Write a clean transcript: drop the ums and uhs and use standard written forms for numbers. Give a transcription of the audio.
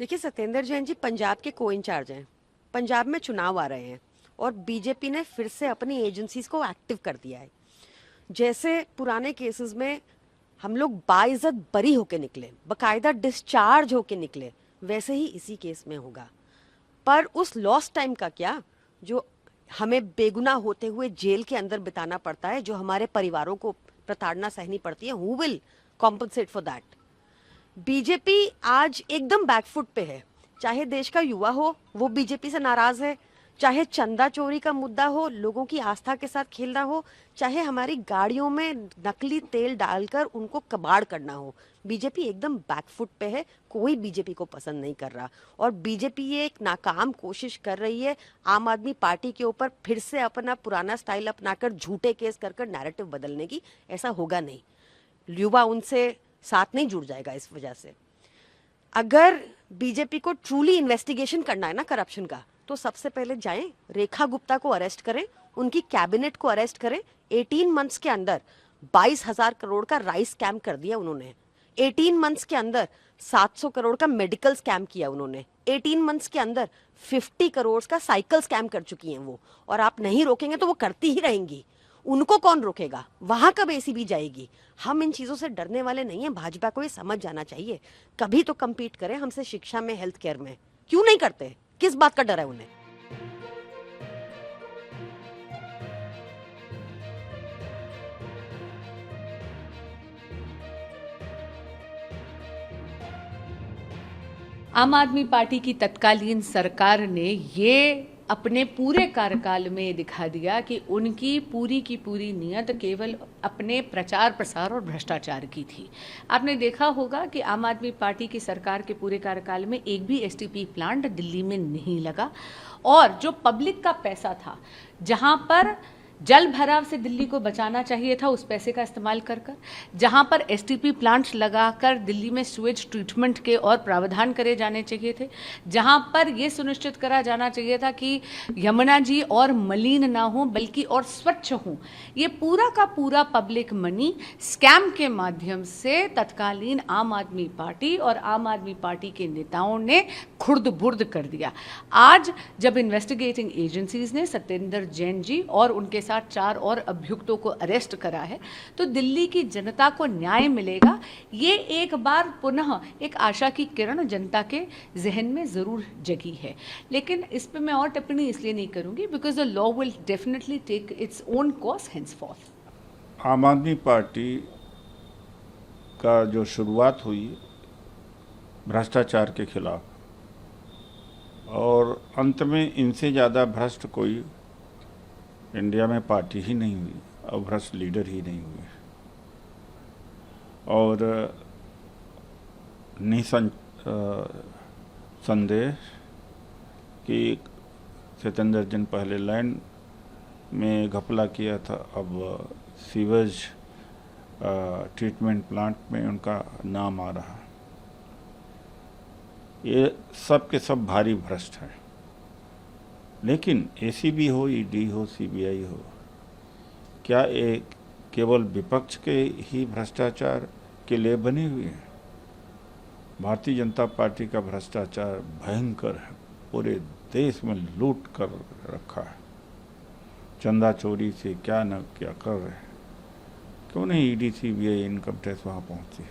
देखिए, सत्येंद्र जैन जी पंजाब के को इंचार्ज हैं। पंजाब में चुनाव आ रहे हैं और बीजेपी ने फिर से अपनी एजेंसीज को एक्टिव कर दिया है। जैसे पुराने केसेस में हम लोग बाइज्जत बरी होके निकले, बकायदा डिस्चार्ज होके निकले, वैसे ही इसी केस में होगा। पर उस लॉस्ट टाइम का क्या, जो हमें बेगुनाह होते हुए जेल के अंदर बिताना पड़ता है, जो हमारे परिवारों को प्रताड़ना सहनी पड़ती है, who will compensate for that? BJP आज एकदम बैकफुट पे है। चाहे देश का युवा हो, वो बीजेपी से नाराज है, चाहे चंदा चोरी का मुद्दा हो, लोगों की आस्था के साथ खेलना हो, चाहे हमारी गाड़ियों में नकली तेल डालकर उनको कबाड़ करना हो, बीजेपी एकदम बैकफुट पे है। कोई बीजेपी को पसंद नहीं कर रहा और बीजेपी ये एक नाकाम कोशिश कर रही है आम आदमी पार्टी के ऊपर फिर से अपना पुराना स्टाइल अपनाकर झूठे केस कर नैरेटिव बदलने की। ऐसा होगा नहीं, युवा उनसे साथ नहीं जुड़ जाएगा। इस वजह से अगर बीजेपी को ट्रूली इन्वेस्टिगेशन करना है ना करप्शन का, तो सबसे पहले जाएं, रेखा गुप्ता को अरेस्ट करें, उनकी कैबिनेट को अरेस्ट करें। 18 मंथ्स के अंदर 22,000 करोड़ का राइस स्कैम कर दिया उन्होंने। 18 मंथ्स के अंदर 700 करोड़ का मेडिकल स्कैम किया उन्होंने। 18 मंथ्स के अंदर 50 करोड़ का साइकिल स्कैम कर चुकी हैं वो। और आप नहीं रोकेंगे तो वो करती ही रहेंगी। उनको कौन रोकेगा? वहां कब एसीबी जाएगी? हम इन चीजों से डरने वाले नहीं हैं। भाजपा को ये समझ जाना चाहिए। कभी तो कम्पीट करें हमसे शिक्षा में, हेल्थ केयर में। क्यों नहीं करते? किस बात का डर है उन्हें? आम आदमी पार्टी की तत्कालीन सरकार ने ये अपने पूरे कार्यकाल में दिखा दिया कि उनकी पूरी की पूरी नीयत केवल अपने प्रचार प्रसार और भ्रष्टाचार की थी। आपने देखा होगा कि आम आदमी पार्टी की सरकार के पूरे कार्यकाल में एक भी एसटीपी प्लांट दिल्ली में नहीं लगा और जो पब्लिक का पैसा था, जहां पर जल भराव से दिल्ली को बचाना चाहिए था, उस पैसे का इस्तेमाल कर जहां पर एसटीपी प्लांट्स लगाकर दिल्ली में स्वेज ट्रीटमेंट के और प्रावधान करे जाने चाहिए थे, जहां पर यह सुनिश्चित करा जाना चाहिए था कि यमुना जी और मलिन ना हो बल्कि और स्वच्छ हो, ये पूरा का पूरा पब्लिक मनी स्कैम के माध्यम से तत्कालीन आम आदमी पार्टी और आम आदमी पार्टी के नेताओं ने खुर्द बुर्द कर दिया। आज जब इन्वेस्टिगेटिंग एजेंसीज ने सत्येंद्र जैन जी और उनके साथ 4 और अभियुक्तों को अरेस्ट करा है, तो दिल्ली की जनता को न्याय मिलेगा। ये एक बार पुनः एक आशा की किरण जनता के जहन में जरूर जगी है। लेकिन इस पे मैं और टिप्पणी इसलिए नहीं करूंगी because the law will definitely take its own course henceforth. Aam Aadmi party का जो शुरुआत हुई भ्रष्टाचार के खिलाफ, और अंत में इनसे ज़्यादा भ्रष्ट कोई इंडिया में पार्टी ही नहीं हुई और भ्रष्ट लीडर ही नहीं हुए। और संदेह कि सत्येंद्र जैन पहले लैंड में घपला किया था, अब सीवेज ट्रीटमेंट प्लांट में उनका नाम आ रहा। ये सब के सब भारी भ्रष्ट हैं। लेकिन एसीबी हो, ईडी हो, सीबीआई हो, क्या ये केवल विपक्ष के ही भ्रष्टाचार के लिए बने हुए हैं? भारतीय जनता पार्टी का भ्रष्टाचार भयंकर है, पूरे देश में लूट कर रखा है। चंदा चोरी से क्या न क्या कर रहे हैं। क्यों नहीं ईडी, सीबीआई, इनकम टैक्स वहाँ पहुँचती है?